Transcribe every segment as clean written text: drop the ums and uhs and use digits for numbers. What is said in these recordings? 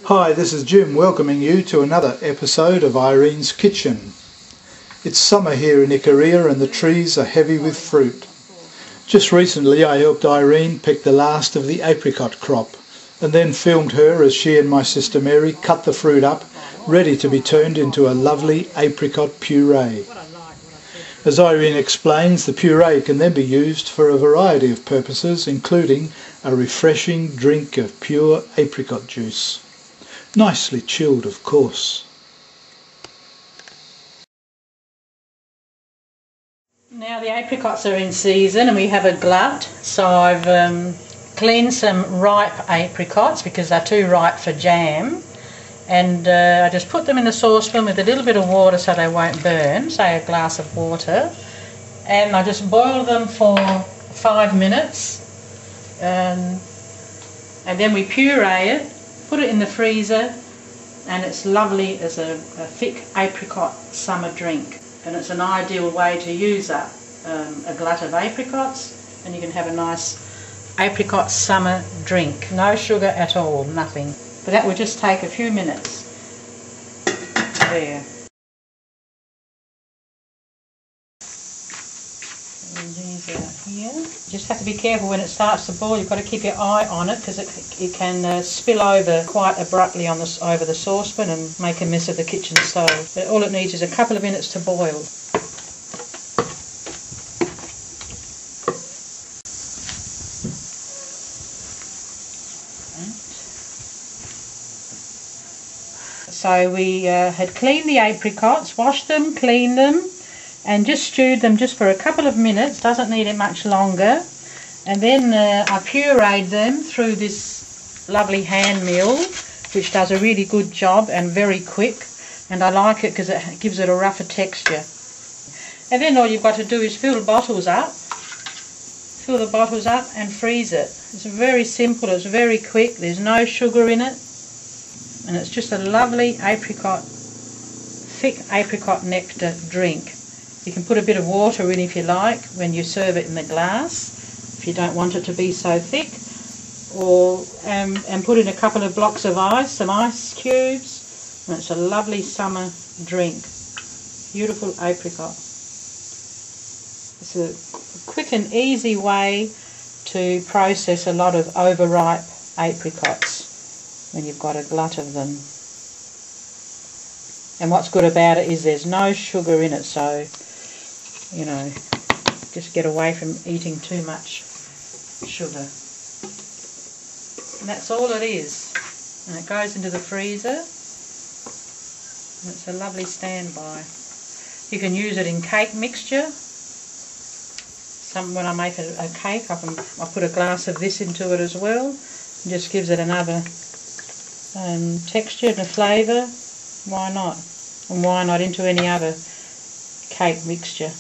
Hi, this is Jim welcoming you to another episode of Irene's Kitchen. It's summer here in Ikaria and the trees are heavy with fruit. Just recently I helped Irene pick the last of the apricot crop and then filmed her as she and my sister Mary cut the fruit up, ready to be turned into a lovely apricot puree. As Irene explains, the puree can then be used for a variety of purposes, including a refreshing drink of pure apricot juice. Nicely chilled, of course. Now the apricots are in season and we have a glut, so I've cleaned some ripe apricots because they're too ripe for jam, and I just put them in the saucepan with a little bit of water so they won't burn, say a glass of water, and I just boil them for 5 minutes, and then we puree it, put it in the freezer, and it's lovely as a thick apricot summer drink. And it's an ideal way to use up a glut of apricots, and you can have a nice apricot summer drink. No sugar at all, nothing. But that will just take a few minutes. There. These out here. You just have to be careful when it starts to boil. You've got to keep your eye on it because it can spill over quite abruptly on over the saucepan and make a mess of the kitchen stove. But all it needs is a couple of minutes to boil. So we had cleaned the apricots, washed them, cleaned them, and just stewed them just for a couple of minutes. Doesn't need it much longer. And then I pureed them through this lovely hand mill, which does a really good job and very quick. And I like it because it gives it a rougher texture. And then all you've got to do is fill the bottles up and freeze it. It's very simple, it's very quick, there's no sugar in it. And it's just a lovely apricot, thick apricot nectar drink. You can put a bit of water in if you like when you serve it in the glass, if you don't want it to be so thick, or and put in a couple of blocks of ice, some ice cubes, and it's a lovely summer drink. Beautiful apricot. It's a quick and easy way to process a lot of overripe apricots when you've got a glut of them. And what's good about it is there's no sugar in it, so you know, just get away from eating too much sugar. And that's all it is. And it goes into the freezer. And it's a lovely standby. You can use it in cake mixture. When I make a cake, I put a glass of this into it as well. It just gives it another texture and a flavour. Why not? And why not into any other cake mixture?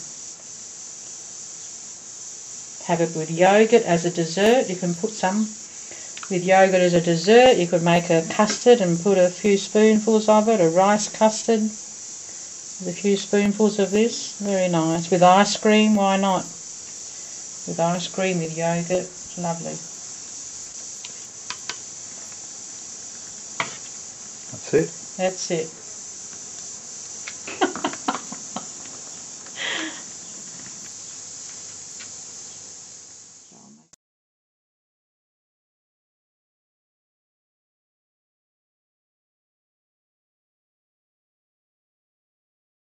Have it with yogurt as a dessert. You can put some with yogurt as a dessert. You could make a custard and put a few spoonfuls of it, a rice custard with a few spoonfuls of this. Very nice. With ice cream, why not? With ice cream, with yogurt, it's lovely. That's it? That's it.